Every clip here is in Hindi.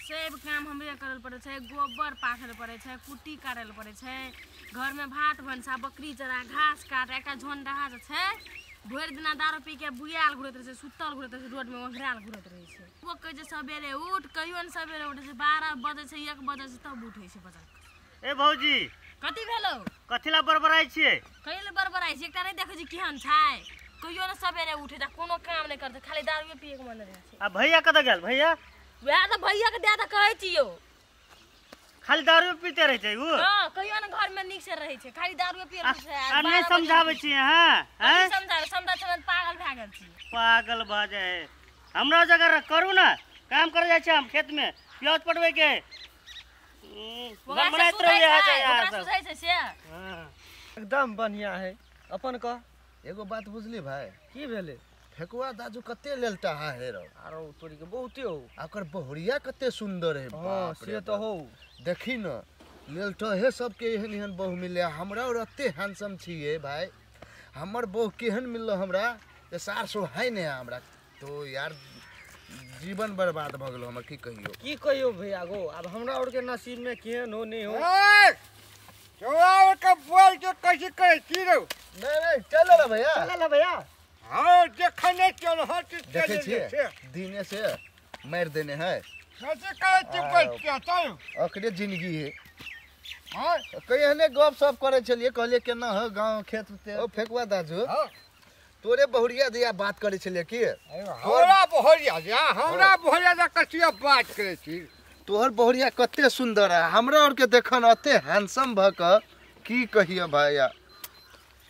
सब काम हमरे करल पड़े छे, गोबर पाथल पड़े छे, कुट्टी काटल पड़े छे, घर में भात भनसा, बकरी चरा, घास काट, एका झोन रहा छे। भोर दिना दारू पी के बुयाल घुरत रहे, सुतल घुरत रहे, रोड में ओघराल घुरत रहे छे। वो कहे छे सवेरे उठ, कहियो न सवेरे उठे छे, 12 बजे छे, 1 बजे छे तब उठे छे बजा। ए भौजी कथी भेलो? कथिला बरबराई छिए? कहिले बरबराई छे, एकटा नहीं देखे छी केहन छाय। कहियो न सवेरे उठे जा, कोनो काम नहीं करते, खाली दारू पिए के मन रहे छे। आ भैया कत गेल? भैया वह तो भैया के दे त कहै छियो, खाली दारू पीते रहे छे उ। हां कहियो न घर में नीक से रहे छे, खाली दारू पिए रहे छे। आ नहीं समझावे छी हां हैं? समझावे समझा समझ पागल भ गेल छी। पागल भ जाए। हमरा जगह करू ना, काम कर जाय छे हम खेत में, प्याज पटवे के बनाइत रहे आ जाय यार सब। हां एकदम बढ़िया है। अपन कह एगो बात बुझली भाई, की भेले? फेकुआ दाजू कते लेलटा है रो। आरो तोरी के बहुते हो। आकर बहुरिया कते सुंदर है। हां से तो हो। देखी न लेलटा है सबके एहन एहन बहु मिले, हमरा और अते हैंडसम छिए भाई। हमर बहु केहन मिललो हमरा, ये सार सो है ने हमरा। तो यार जीवन बर्बाद भ गेलो हमर, की कहियो भैया गो, अब हमरा और के नसीब में केहन हो नहीं हो। चौराव का बोल के कैसे करे छी रो? नहीं चलो ना भैया, चला भैया। हां देखने चल हट देखे छिए दिने से मार देने है। कैसे करे छी बोल के चल अकरे जिंदगी है। हां कहने गप सप करे चलिए, कहलिए केना हो गांव खेत ते। ओ फेकुआ दाजू तोरे बहुरिया दिया बात करे छले की? हमरा बहुरिया जा, हमरा बहुरिया जा कसिया बात करे छी। तोहर बहुरिया कते सुंदर है, हमरा और के देखन अते हैंडसम भ क की कहियो भैया।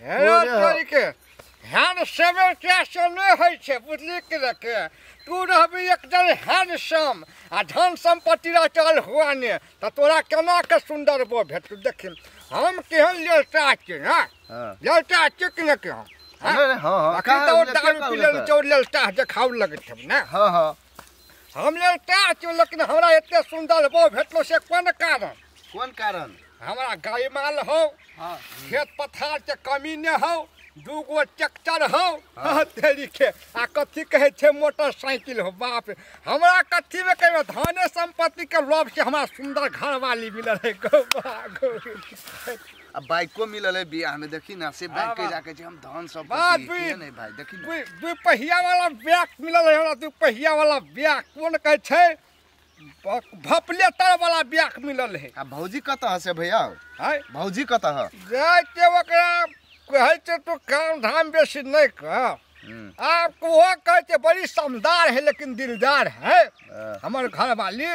हेलो तोरी के हैंडसम कैसे नहीं है छे, बुझली के रखे। तू रहबी एकदम हैंडसम आ धन संपत्ति रचल हुआ ने, त तोरा केना के सुंदर बो भेट। देखी हम केहन लेलटा छी ना, लेलटा छी कि न के हम। हां अखन तो दारू पी लेल चोर लेलटा देखाव लगत है ना। हां हम लेलटा छी, लेकिन हमरा एते सुंदर बो भेटलो से कोन कारण? कौन कारण? हमरा गाय माल हो, खेत पथार के कमी ने हो, दूगो ट्रैक्टर हो, तेरी के आ कथी कहे छे मोटरसाइकिल हो। बाप रे, हमरा कथी में कहे धने संपत्ति के लोभ से हमरा सुंदर घर वाली मिलल है। अब बाइको मिलल है बियाह में, देखी ना से बैंक के जाके हम धन सब के नहीं भाई। देखी दू पहिया वाला बैग मिलल है हमरा, दू पहिया वाला बैग कोन कहे छे भपलेटर वाला बैग मिलल है। आ भौजी कत है से भैया? है भौजी कत है? जाके ओकरा कहे छे तो काम धाम बेसी नहीं कर। आपको वो कहे छे बड़ी समझदार है लेकिन दिलदार है हमर घर वाली।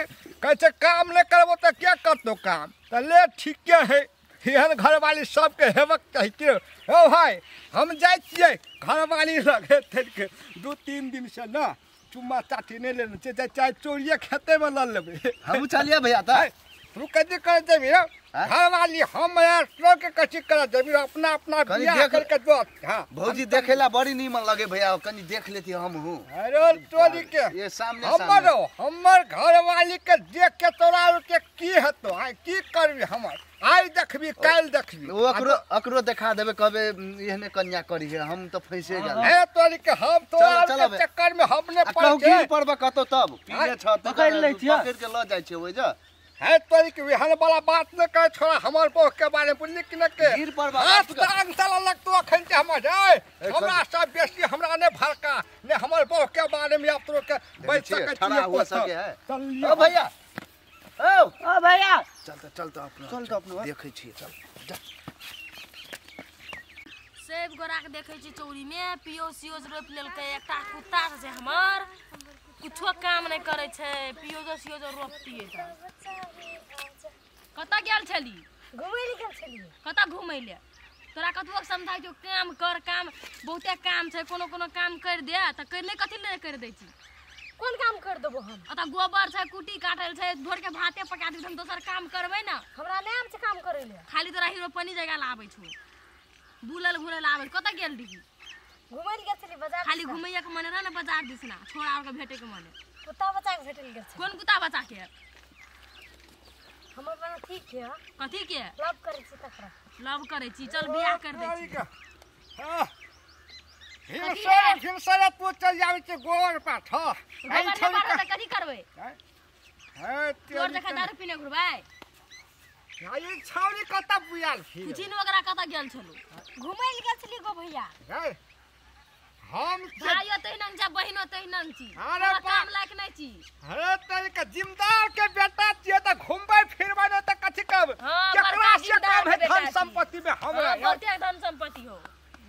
कहे छे काम नहीं करबो तो क्या करतो काम, तो ले ठीक है। एहन घर वाली सबके हेबक चाहिए। ओ भाई हम जाय छियै घर वाली लगे के 2-3 दिन से ना चुम्मा चाटी नहीं लेने छे, चाहे चोरिए खेते में ल लेबे। हम चलिए भैया त तू कथी कर देबी घर वाली? हम यार के कथी कर देबी? अपना अपना बियाह करके दो। हां भौजी देखेला बड़ी नीमन लगे भैया, कनी देख लेती हम हूं। अरे तोरी के ये सामने हमर घर वाली के देख के तोरा के की हतो? आइ की करबी? हमर आई देखबी काल देखबी, अकरो देखा देबे, कहबे एहने कन्या करी है। हम तो फंसे गेल है तोरी के। हम तो चक्कर में हमने पड़ गिर पड़बे कतो तब पीछे छ त पकड़ ले छिया, पकड़ के ल जाय छै ओइ जा। है तोरी के वेहन वाला बात न कर छोड़ा। हमर बहू के बारे में बुझली कि न के गिर पड़बा हाथ टांग चला लग तो अखन के हमर जाय। हमरा सब बेसी हमरा ने भड़का ने हमर बहू के बारे में आप तो के बैठ सके ठड़ा हो सके है। ओ भैया ओ भैया चल तो अपना देखे छी। चल सेब गोरा के देखे छी चौरी में पियोज रोप लेलकै। एकटा कुत्ता से हमर कुछो काम नहीं करे छे, पियोज रोपतिए त। कत गेल छली? घुमै गेल छली। कत घुमै ले? तोरा कतुक समझाइ जो काम कर, काम बहुते काम छे, कोनो काम कर दे त कर ले, कथि ले कर दै छी? कोन काम कर देबो हम? अता गोबर छे, कुटी काटल छे, भोर के भाते पका दी, हम दोसर काम करबै ना। हमरा नाम से काम करे ले। खाली तोरा हीरो पनी जगह लाबै छौ, बुलल घुरल आबै। कत गेल दिही? घुमै गेल छली बाजार। खाली घुमैया के मने रह ना बाजार दिसना, छोड़ा और के भेटे के मने। कुत्ता बच्चा के भेटल गेल छली। कोन कुत्ता बच्चा के? हमर बना ठीक है। कथी के लव करे छी तकरा? लव करे छी, चल बियाह कर दे छी। हां हिंसा तू चल जावे छे गोबर पाठ। गोबर पाठ त कथी करबै? है तोर देखा दारू पीने घुरबै ये छौरी कतऽ बुआल छी कुचिन वगैरह कतऽ गेल छलू घुमै लए गेल छली गो भैया है हम भाइयो तहिना जा बहिनो तहिना छी अरे हमरा काम लायक नहीं छी अरे तेरे का जिमदार के बेटा छियै त घुमबै फिरबै न त कथि कहब हाँ, केकरा बड़का से जिम्मेदार काम है के बेटा धन छी। संपत्ति में हमरा बहुते धन संपत्ति हो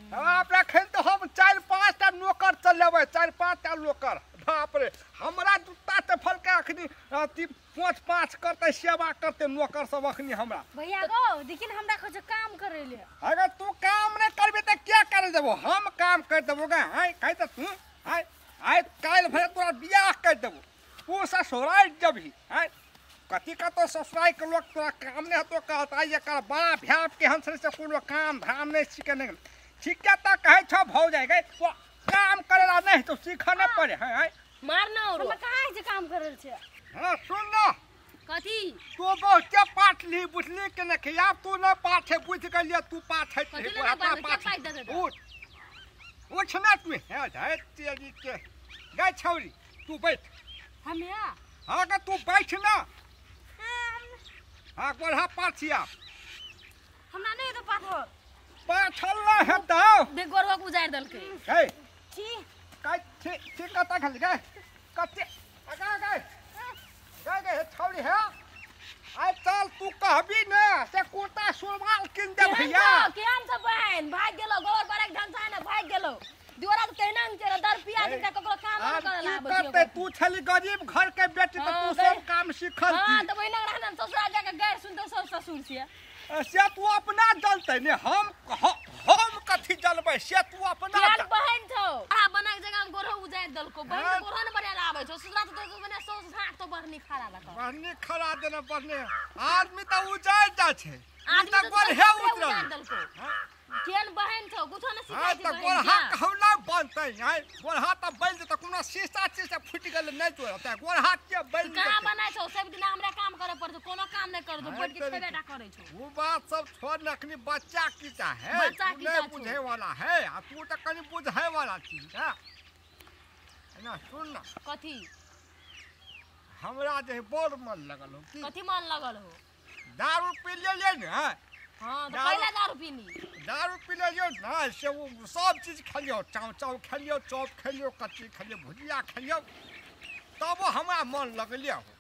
अपना खेल तो हम 4-5 टा नौकर चलेबै 4-5 टा नौकर बाप रे हमरा दूटा ते फल के अखनी 5 करते सेवा करते नौकर सब अखनी हमरा भैया गो लेकिन हमरा खोज काम करे ले अगर तू काम नहीं करबे त क्या कर देबो हम काम कर देबो गे हाय कह त तू हाय आय काल भरे तोरा बियाह कर देबो तू ससुराल जबही हाय कथी का तो ससुराल के लोग तोरा काम नहीं तो कहता ये कर बड़ा भ्याप के हंसरे से कोनो काम धाम नहीं सीखे नहीं सीखे त कहे छ भौ जाएगा वो काम करेला नहीं तो सीखने पड़े हाय मारना और हम कहाँ से काम करे छे हां सुन ना कथी तू बहुते पाठ ली बुझली के न खिया तू न पाठ है बुझ गलिए तू पाठ है कथी ले बात क्या पाई दे दे उठ उठ ना तू है तेरी के गई छौरी तू बैठ हम या हाँ का तू बैठ ना हाँ गोढ़ा पाठिया हमरा नहीं तो पाठ हो पाठल ना है तो देख गोरवा को उजाड़ दल के हे छी का ठीक कता खल गए कते अगा गए गए छौरी है आई चल तू कहबी ना से कुर्ता सुरवाल किन दे भैया केहन सब बहन भाग गेलो गोबर पर एक ढंग से ना भाग गेलो दिवारा तो कहना तेरा दर पिया दिन का ककरो काम नहीं करला करते तू छली गरीब घर के बेटी तो तू सब काम सिखल हां तो बहिना रहना ससुराल जाके गैर सुनते सब ससुर से से तू अपना जलते ने हम कथी जलबै से तू अपना केहन बहन छौ आ बना के जगह में गोरो उजाड़ दल को बहन गोरो न बढ़िया आबै छौ ससुराल तो बने 160 तो बहनी खड़ा रखो बहनी खड़ा देना बहनी आदमी तो उजाड़ जा छे आदमी तो तो गोरहे उजाड़ उतरल दल को केहन बहन छौ कुछो न हां सिखाई तो दी गोरहा कहला बनतै है गोरहा तो बैल त कोनो शीशा चीज से फूट गेल नहीं तो होता गोरहा के बैल कहां बनाय छौ सब दिन हमरा काम करे पड़ छौ कोनो काम नहीं कर दो बैठ के खेबेटा करे छौ वो बात सब छोड़ नखनी बच्चा की चाहे बच्चा की नहीं चाहे बुझे वाला है आ तू तो कनी बुझे वाला चीज है ना सुन ना कथी हमरा जे बोर मन लगल हो की कथी मन लगल हो दारू पी ले ना हां तो दारू- पहले दारू पीनी दारू पी ले ना से वो सब चीज खलियो चाव खलियो चौप खलियो कच्ची खलियो भुजिया खलियो तब हमरा मन लगलिया हो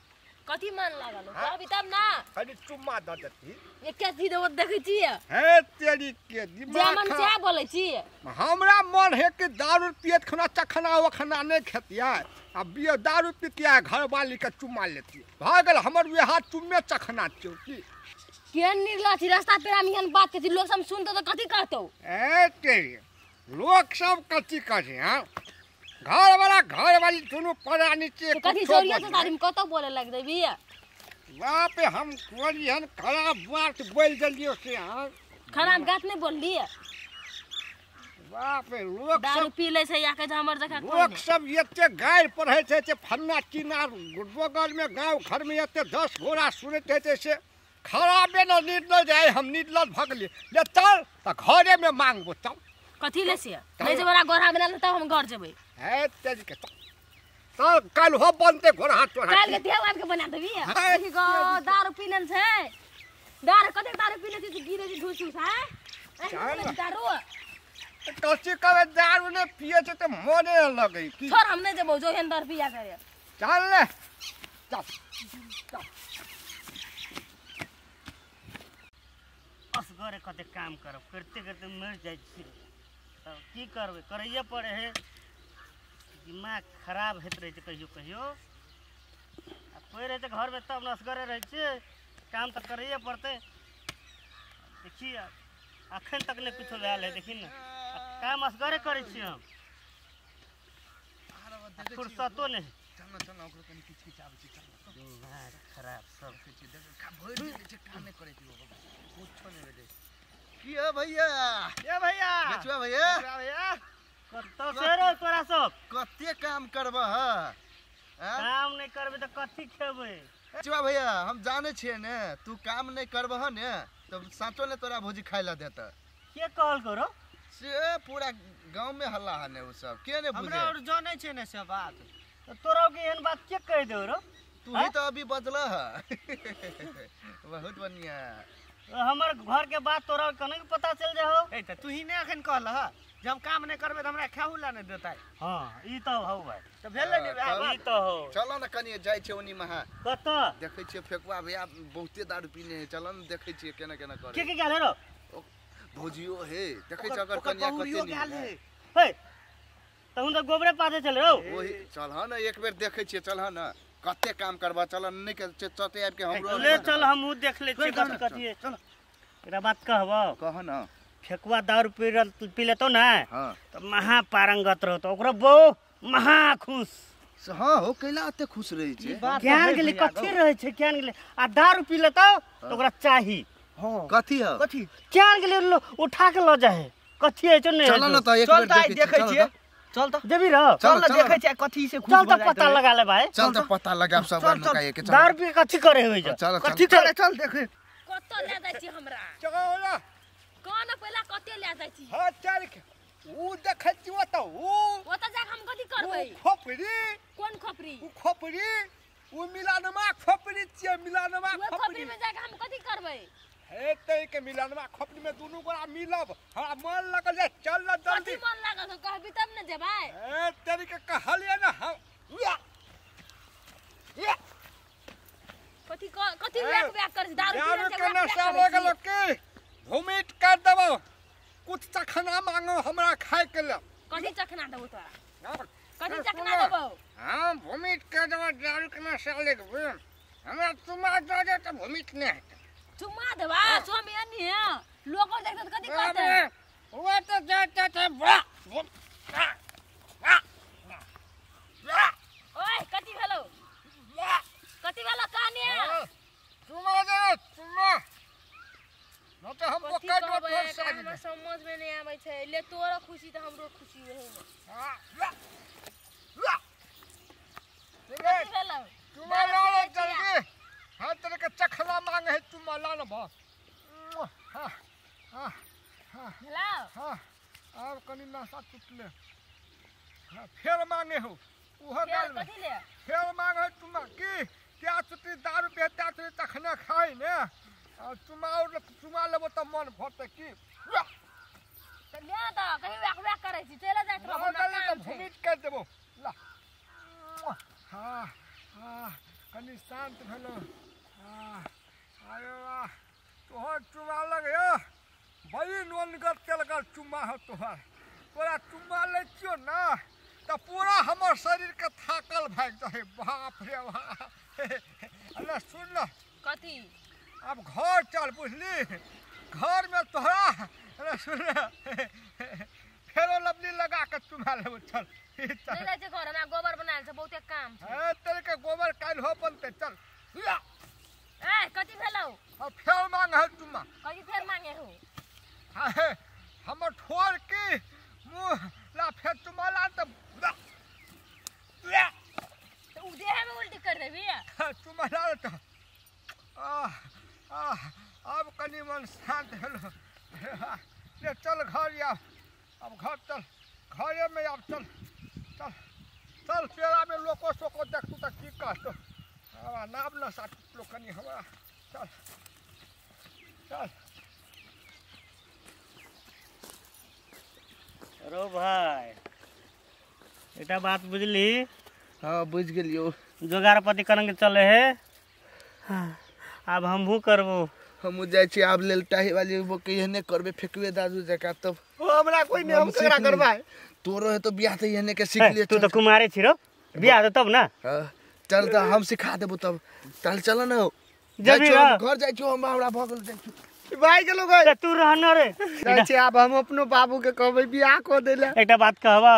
कथी मन लागल हो हाँ? अभी तब ना खाली चुम्मा द देती ये क्या चीज वो देखै छी हे तेरी के जे दिमाग मन खराब। से बोलै छी हमरा मन है कि दारू पियत खाना चखना वखना नहीं खेतिया आ बिया दारू पीतिया घर वाली के चुम्मा लेती भागल हमर वे हाथ चुम्मे चखना छियो की केहन निकला छी रास्ता पे हम एहन बात के छी लोग सब सुनतो तो कथी कहतो ए तेरी लोग सब कथी करे हां घर वाली दोनों पड़ा नीचे तो कथी चोरिया से तारी में कतो बोले लग देबी वहाँ पे हम कोरियन खराब बात बोल दिलियो से हां खराब बात नहीं बोल ली वहाँ पे लोग दारू सब पी ले छै या के हमर जगह कोई लोग नहीं सब एते गाय पढ़े थे फन्ना चिनार बगल में गाँव घर में एते 10 घोड़ा सुनते थे से खराबे न निकल जाए हम निकल भगली ले चल त घरे में मांगबो चल कथी ले से नहीं जे बड़ा गोरा बना तब हम घर जेबै है तेज के चल कल हो बनते घोड़ा हाथ तोड़ा काल के देव के बना देबी हाय, देखी गो दारू पीलन छै दारू कते दारू पीले छी गिरे छी ढूसू है चल। दारू कच्ची कवे दारू ने पिए थे तो मोने लगे की छोड़ हम नहीं जेबो जो हेन दारू पिया करे चल ले चल असगरे कते काम करब करते करते मर जाइ छी तब की करबै करैए पड़े है दिमाग खराब होइत रहै छै कहियो आ कोइ रहै छै घरमे तब न असगरे रहै छै काम तऽ करैए पड़तै देखी अखन तक नहि किछो भेल है देखी ने आ काम असगरे करै छी हम आ फुर्सतो नहीं दिमाग खराब सब की है भैया ए भैया बेचुआ भैया भैया कतौ से रे तोरा सब कते काम करबह हैं? काम नहीं करबे तो कथी खेबै बेचुआ भैया हम जाने छिए ने तू काम नहीं करबह ने तो साचो ने तोरा भोजी खाइ ला देता के कहल करो से पूरा गांव में हल्ला है ने उ सब के ने बुझे हमरा और जाने छे ने से बात तो तोरा के एहन बात के कह दे रो तू तू ही तो अभी बचला बहुत बढ़िया। हमर घर के बात तोरा कने पता चल जाओ। ए त तू ही ने अखन कहला ह जब हम काम नहीं करबे त हमरा खाहू ला नहीं देता है। हां ई तो हो भाई। त भेले नहीं ई तो हो। चलो ना कनी जाय छे ओनी महा कत देखै छियै फेकुआ भैया बहुते दारू पीने है। चलो ना देखै छियै केना केना करे। के गेल रो भौजियो हे देखै छ अगर कन्या कते नहीं हे तहुन तो गोबरे पाथे चल रो। ओही चल ह ना एक बेर देखै छियै। चल ह ना कते काम करबा। चल नहीं के चते आब के हमरो ले चल हम देख ले छी कथि कथि है। चल एरा बात कहबो कह ना फेकुआ दारू पी लेतो ना हां तो महा पारंगत रहतो ओकरा बहु महा खुश। हां हो कैला अते खुश रही छे। ज्ञान गेले कथि रहे छे ज्ञान गेले आ दारू पी लेतो तो ओकरा चाही। हां कथि ह कथी ज्ञान गेले उठा के ल जाए कथि है छ ने। चल ना त एक चल बेर त देखै छियै। चल त देबी र चल न देखै छियै कथी से खुश चल त पता लगा ले भाई। चल त पता लगाब सब नुका के चल दारू पी कथि करे होय छ। चल कथी चल चल देखे कत्तो ले जाइ छी हमरा चला कौन पहिला कत्ते ले जाइ छी हाँ चल के ऊ देखै छी ओ त ऊ ओतऽ जाके हम कथी करबै खोपड़ी कोन खोपड़ी ऊ खोपड़ी ऊ मिलानमा खोपड़ी छियै मिलानमा वो खोपड़ी खोपड़ी में जाके हम कथी करबै हे तै के मिलानमा खोपड़ी में दुनू गोरा मिलब हमरा मन लगल जे चल ना कथी जल्दी मन लागल कहबी तब न जेबै ए तेरी के कहलिए ना हम कथी कथी बैक बैक कर दारू यार पी के नशा हो गेल के भूमिट कर देबो कुछ चखना मांगो हमरा खाए के ले कथी चखना देबो तोरा कथी चखना देबो हां भूमिट कर देबो दारू के नशा लेके हमरा तुमा दे दे त भूमिट ने चुम्मा देबा सोमी अन्नी है लोग देखत कथी कहते वो तो जाते बा ओए कथी भेलो कथी भेलो कहानी तुमा दे तुमा न तो हम कथी पकड़ कहबै दो साथ हमरा समझ में नहीं आबै छै ले तोरा खुशी त हमरो खुशी है कथी भेलो तुमा ला जल्दी हां तेरे के चखला मांगे है तुमा ला न बा हां हां हेलो हां अब कनी नशा टूटले हां फेर मांगे हो उहो गाल में कथी ले फेर मांगे तुमा की क्या छुट्टी दारू बेटा तो चखना खाई ने और तुमा लेबो त मन भरते की त ले त कहीं बैक बैक करै छी चले जात रहो हम ना तो काम छै भूमिट कर देबो ला हां हां कनी शांत भेलो हां अरे वाह तोहर चुमा लग यो बड़ी नोनगर तेलगर चुमा हो तोरा चुमा ले छियो ना त पूरा हमर शरीर के थाकल भाग जाए बाप रे बाप अरे सुन ना कथी अब घर चल बुझली घर में तोहरा अरे सुन फेरो लवली लगा के चुमा लेबो चल ले जाइ छै घर हमरा गोबर बनाएल छै बहुते काम छै ए तेरे के गोबर काल हो बनते चल ए कथी भेलो अब फेर मांग है चुमा कथी फेर मांगे हो हाय हमर ठोर की मुंह ला फेर चुमा ला त तो उ देह में उल्टी कर देबी चुमा ला त अब कनी मन शांत भेलो ले चल घर या अब घर चल घरे में अब चल चल चल पेड़ा में लोको सोको देखू त की कहतो नाम न साट लोकनी हमरा चल चल रो भाई एटा बात बुझली हां बुझ गेलियो जोगारपति करंगे चले है अब हमहू करबो हम जाय छी आब लेल टाही वाली वो कहने करबे फेकवे दादू जका तब हमरा कोई नहीं हम ककरा करबा तोरो है तो बियाह त एहने के सीख ले तू तो कुमारे छी रो बियाह तो तब ना चल त हम सिखा देबो तब चल चल ना जबी रा घर जाय छी हमरा भगल जाय छी भाई गेलो गए तू रहना रे जाय छी अब हम अपनो बाबू के कहबै बियाह को देले एकटा बात कहबा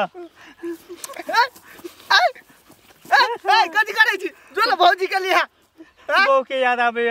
ए कथी करै छी जो ल भौजी के लिया बहू के याद आबे